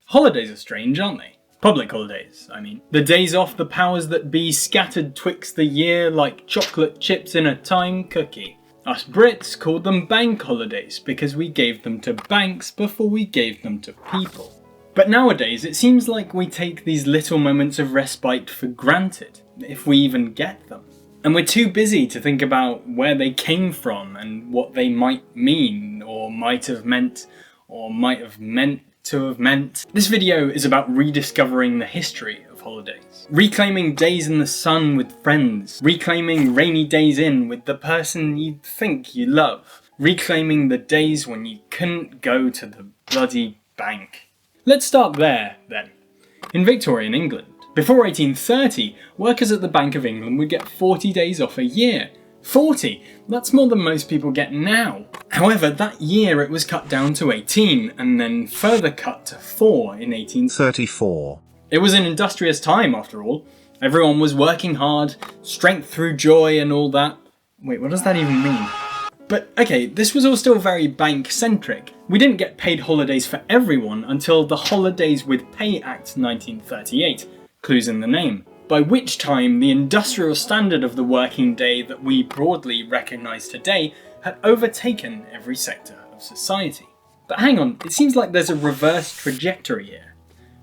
Holidays are strange, aren't they? Public holidays, I mean. The days off the powers that be scattered twixt the year like chocolate chips in a time cookie. Us Brits called them bank holidays because we gave them to banks before we gave them to people. But nowadays it seems like we take these little moments of respite for granted, if we even get them. And we're too busy to think about where they came from and what they might mean, or might have meant, or might have meant to have meant. This video is about rediscovering the history of holidays. Reclaiming days in the sun with friends. Reclaiming rainy days in with the person you think you love. Reclaiming the days when you couldn't go to the bloody bank. Let's start there, then. In Victorian England. Before 1830, workers at the Bank of England would get 40 days off a year. 40! That's more than most people get now. However, that year it was cut down to 18, and then further cut to 4 in 1834. It was an industrious time, after all. Everyone was working hard, strength through joy and all that. Wait, what does that even mean? But okay, this was all still very bank-centric. We didn't get paid holidays for everyone until the Holidays with Pay Act 1938, clues in the name, by which time the industrial standard of the working day that we broadly recognise today had overtaken every sector of society. But hang on, it seems like there's a reverse trajectory here.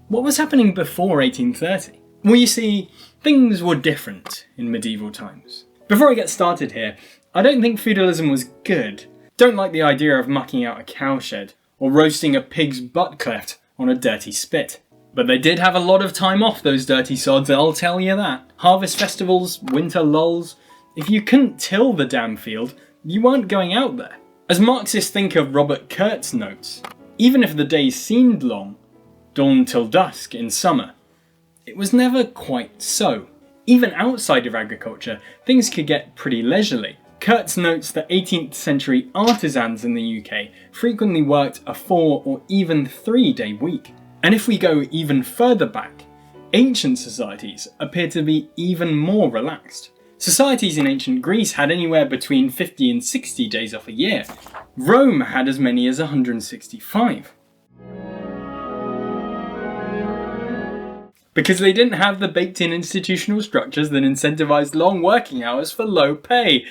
What was happening before 1830? Well, you see, things were different in medieval times. Before I get started here, I don't think feudalism was good. Don't like the idea of mucking out a cowshed, or roasting a pig's butt cleft on a dirty spit. But they did have a lot of time off, those dirty sods, I'll tell you that. Harvest festivals, winter lulls. If you couldn't till the damn field, you weren't going out there. As Marxist thinker Robert Kurtz notes, even if the days seemed long, dawn till dusk in summer, it was never quite so. Even outside of agriculture, things could get pretty leisurely. Kurtz notes that 18th century artisans in the UK frequently worked a 4 or even 3-day week. And if we go even further back, ancient societies appear to be even more relaxed. Societies in ancient Greece had anywhere between 50 and 60 days off a year. Rome had as many as 165. Because they didn't have the baked-in institutional structures that incentivized long working hours for low pay.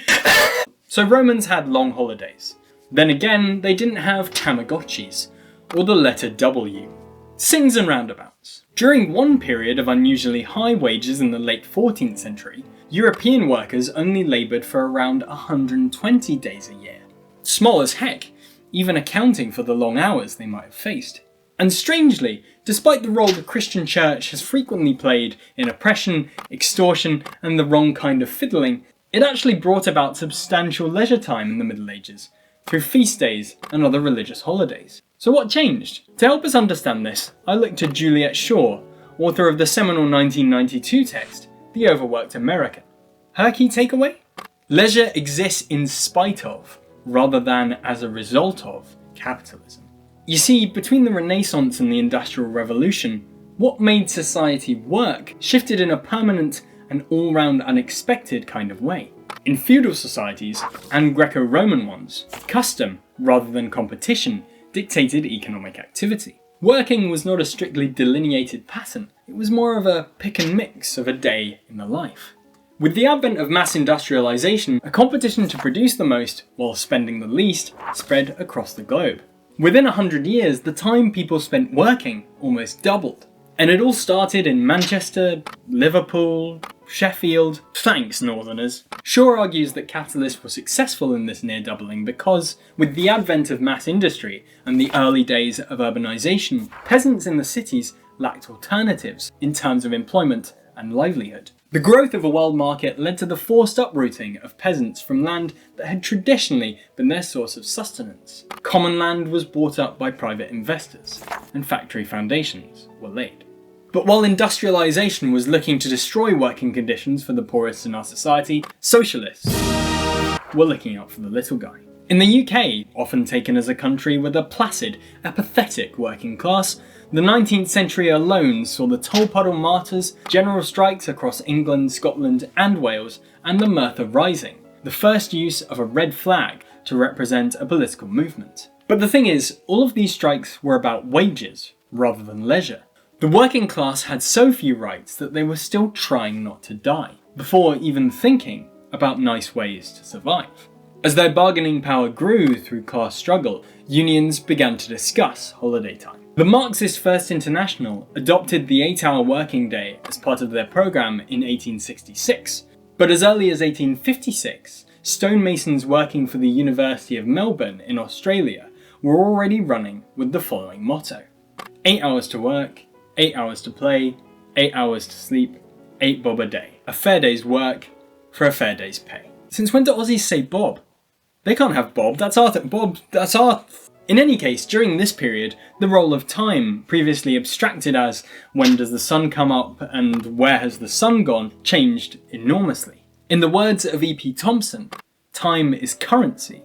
So Romans had long holidays. Then again, they didn't have Tamagotchis, or the letter W. Swings and roundabouts. During one period of unusually high wages in the late 14th century, European workers only laboured for around 120 days a year. Small as heck, even accounting for the long hours they might have faced. And strangely, despite the role the Christian church has frequently played in oppression, extortion, and the wrong kind of fiddling, it actually brought about substantial leisure time in the Middle Ages, through feast days and other religious holidays. So what changed? To help us understand this, I looked to Juliet Shaw, author of the seminal 1992 text, The Overworked American. Her key takeaway? Leisure exists in spite of, rather than as a result of, capitalism. You see, between the Renaissance and the Industrial Revolution, what made society work shifted in a permanent and all-round unexpected kind of way. In feudal societies, and Greco-Roman ones, custom, rather than competition, dictated economic activity. Working was not a strictly delineated pattern, it was more of a pick and mix of a day in the life. With the advent of mass industrialisation, a competition to produce the most, while spending the least, spread across the globe. Within 100 years, the time people spent working almost doubled. And it all started in Manchester, Liverpool, Sheffield. Thanks, Northerners. Shaw argues that capitalists were successful in this near doubling because, with the advent of mass industry and the early days of urbanisation, peasants in the cities lacked alternatives in terms of employment and livelihood. The growth of a world market led to the forced uprooting of peasants from land that had traditionally been their source of sustenance. Common land was bought up by private investors, and factory foundations were laid. But while industrialisation was looking to destroy working conditions for the poorest in our society, socialists were looking out for the little guy. In the UK, often taken as a country with a placid, apathetic working class, the 19th century alone saw the Tolpuddle Martyrs, general strikes across England, Scotland and Wales, and the Merthyr Rising, the first use of a red flag to represent a political movement. But the thing is, all of these strikes were about wages rather than leisure. The working class had so few rights that they were still trying not to die, before even thinking about nice ways to survive. As their bargaining power grew through class struggle, unions began to discuss holiday time. The Marxist First International adopted the 8-hour working day as part of their programme in 1866, but as early as 1856, stonemasons working for the University of Melbourne in Australia were already running with the following motto: 8 hours to work, 8 hours to play, 8 hours to sleep, 8 bob a day. A fair day's work for a fair day's pay. Since when do Aussies say bob? They can't have bob, that's our bob, that's our... In any case, during this period, the role of time, previously abstracted as when does the sun come up and where has the sun gone, changed enormously. In the words of E.P. Thompson, time is currency.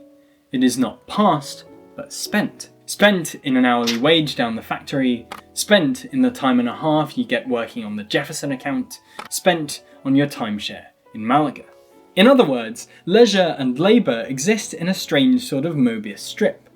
It is not past, but spent. Spent in an hourly wage down the factory, spent in the time and a half you get working on the Jefferson account, spent on your timeshare in Malaga. In other words, leisure and labour exist in a strange sort of Mobius strip,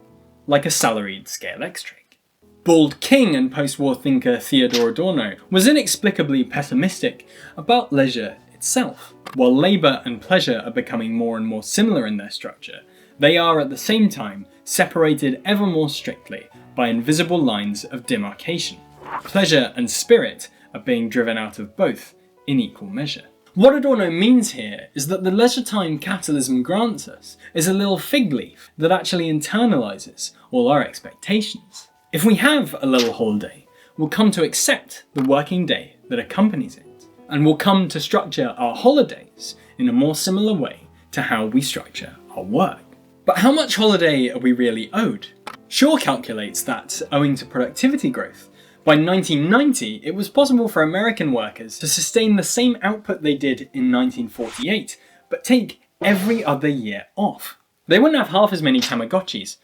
like a salaried scalextric. Bald King and post-war thinker Theodore Adorno was inexplicably pessimistic about leisure itself. While labour and pleasure are becoming more and more similar in their structure, they are at the same time separated ever more strictly by invisible lines of demarcation. Pleasure and spirit are being driven out of both in equal measure. What Adorno means here is that the leisure time capitalism grants us is a little fig leaf that actually internalises all our expectations. If we have a little holiday, we'll come to accept the working day that accompanies it, and we'll come to structure our holidays in a more similar way to how we structure our work. But how much holiday are we really owed? Shaw calculates that, owing to productivity growth, by 1990 it was possible for American workers to sustain the same output they did in 1948, but take every other year off. They wouldn't have half as many Tamagotchis.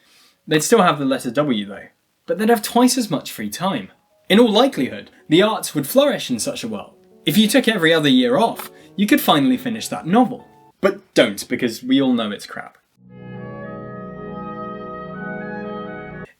They'd still have the letter W though, but they'd have twice as much free time. In all likelihood, the arts would flourish in such a world. If you took every other year off, you could finally finish that novel. But don't, because we all know it's crap.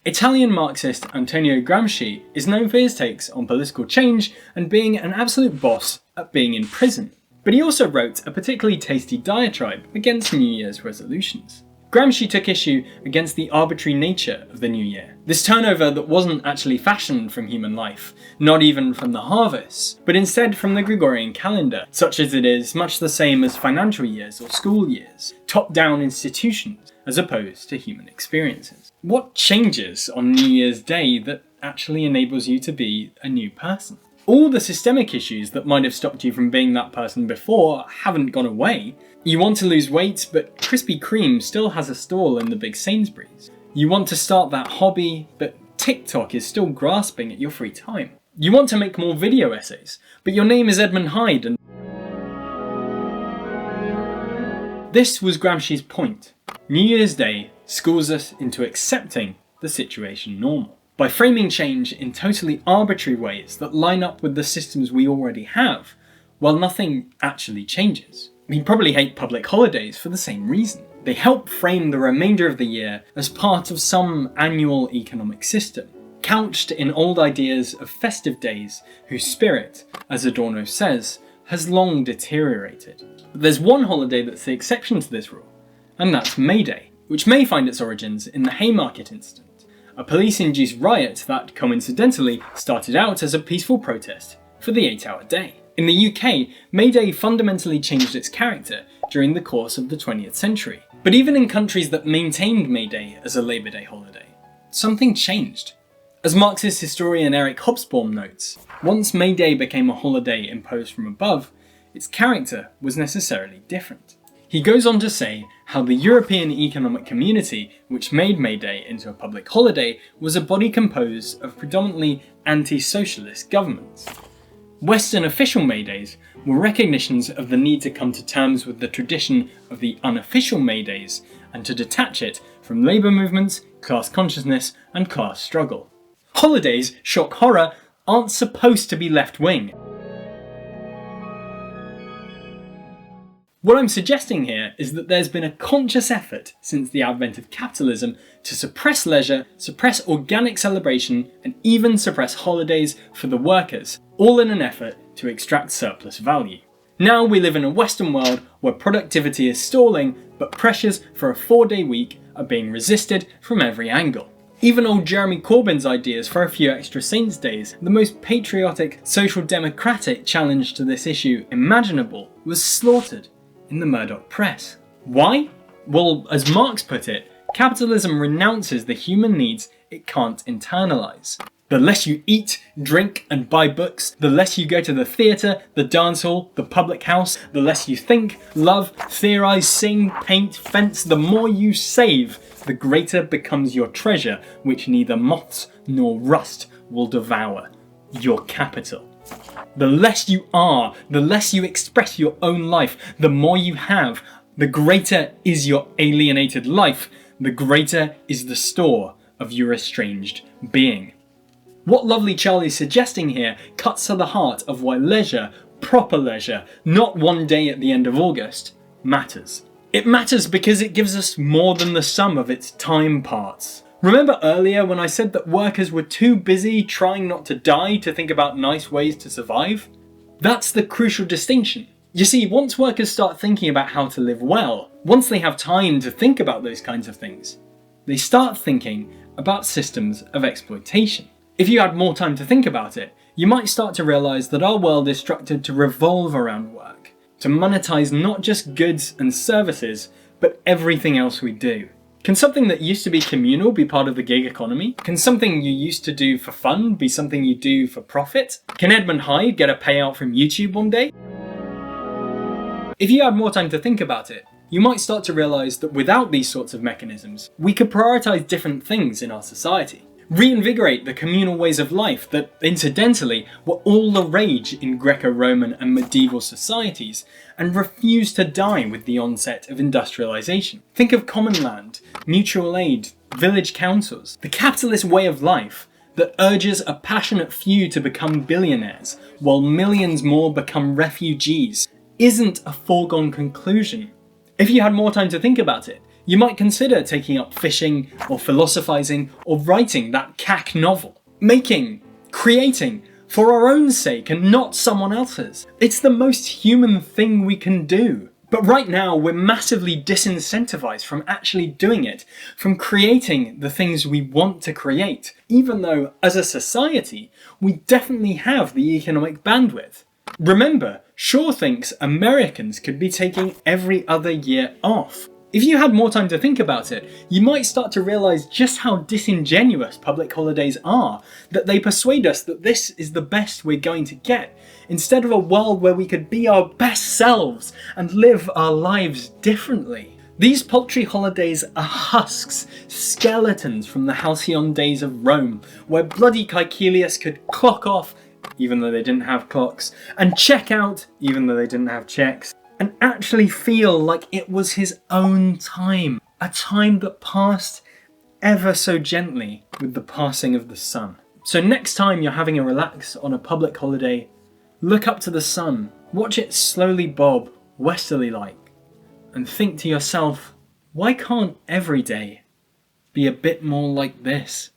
Italian Marxist Antonio Gramsci is known for his takes on political change and being an absolute boss at being in prison. But he also wrote a particularly tasty diatribe against New Year's resolutions. Gramsci took issue against the arbitrary nature of the new year. This turnover that wasn't actually fashioned from human life, not even from the harvests, but instead from the Gregorian calendar, such as it is much the same as financial years or school years, top-down institutions, as opposed to human experiences. What changes on New Year's Day that actually enables you to be a new person? All the systemic issues that might have stopped you from being that person before haven't gone away. You want to lose weight, but Krispy Kreme still has a stall in the big Sainsbury's. You want to start that hobby, but TikTok is still grasping at your free time. You want to make more video essays, but your name is Edmund Hyde and... This was Gramsci's point. New Year's Day schools us into accepting the situation normal. By framing change in totally arbitrary ways that line up with the systems we already have, while nothing actually changes. We probably hate public holidays for the same reason. They help frame the remainder of the year as part of some annual economic system, couched in old ideas of festive days whose spirit, as Adorno says, has long deteriorated. But there's one holiday that's the exception to this rule, and that's Mayday, which may find its origins in the Haymarket incident, a police-induced riot that, coincidentally, started out as a peaceful protest for the 8-hour day. In the UK, Mayday fundamentally changed its character during the course of the 20th century. But even in countries that maintained Mayday as a Labour Day holiday, something changed. As Marxist historian Eric Hobsbawm notes, once Mayday became a holiday imposed from above, its character was necessarily different. He goes on to say how the European Economic Community, which made Mayday into a public holiday, was a body composed of predominantly anti-socialist governments. Western official Maydays were recognitions of the need to come to terms with the tradition of the unofficial Maydays and to detach it from labour movements, class consciousness and class struggle. Holidays, shock horror, aren't supposed to be left-wing. What I'm suggesting here is that there's been a conscious effort since the advent of capitalism to suppress leisure, suppress organic celebration, and even suppress holidays for the workers, all in an effort to extract surplus value. Now we live in a Western world where productivity is stalling, but pressures for a 4-day week are being resisted from every angle. Even old Jeremy Corbyn's ideas for a few extra Saints days, the most patriotic, social democratic challenge to this issue imaginable, was slaughtered in the Murdoch press. Why? Well, as Marx put it, capitalism renounces the human needs it can't internalise. The less you eat, drink, and buy books, the less you go to the theatre, the dance hall, the public house, the less you think, love, theorise, sing, paint, fence, the more you save, the greater becomes your treasure, which neither moths nor rust will devour. Your capital. The less you are, the less you express your own life, the more you have, the greater is your alienated life, the greater is the store of your estranged being. What Lovely Charlie's suggesting here cuts to the heart of why leisure, proper leisure, not one day at the end of August, matters. It matters because it gives us more than the sum of its time parts. Remember earlier when I said that workers were too busy trying not to die to think about nice ways to survive? That's the crucial distinction. You see, once workers start thinking about how to live well, once they have time to think about those kinds of things, they start thinking about systems of exploitation. If you had more time to think about it, you might start to realise that our world is structured to revolve around work, to monetize not just goods and services, but everything else we do. Can something that used to be communal be part of the gig economy? Can something you used to do for fun be something you do for profit? Can Edmund Hyde get a payout from YouTube one day? If you had more time to think about it, you might start to realise that without these sorts of mechanisms, we could prioritise different things in our society. Reinvigorate the communal ways of life that, incidentally, were all the rage in Greco-Roman and medieval societies, and refuse to die with the onset of industrialisation. Think of common land, mutual aid, village councils. The capitalist way of life that urges a passionate few to become billionaires, while millions more become refugees, isn't a foregone conclusion. If you had more time to think about it, you might consider taking up fishing, or philosophising, or writing that cack novel. Making, creating, for our own sake and not someone else's. It's the most human thing we can do. But right now we're massively disincentivized from actually doing it, from creating the things we want to create, even though as a society we definitely have the economic bandwidth. Remember, Shaw thinks Americans could be taking every other year off. If you had more time to think about it, you might start to realise just how disingenuous public holidays are, that they persuade us that this is the best we're going to get, instead of a world where we could be our best selves and live our lives differently. These paltry holidays are husks, skeletons from the halcyon days of Rome, where bloody Caecilius could clock off, even though they didn't have clocks, and check out, even though they didn't have checks, and actually feel like it was his own time, a time that passed ever so gently with the passing of the sun. So next time you're having a relax on a public holiday, look up to the sun, watch it slowly bob westerly-like, and think to yourself, why can't every day be a bit more like this?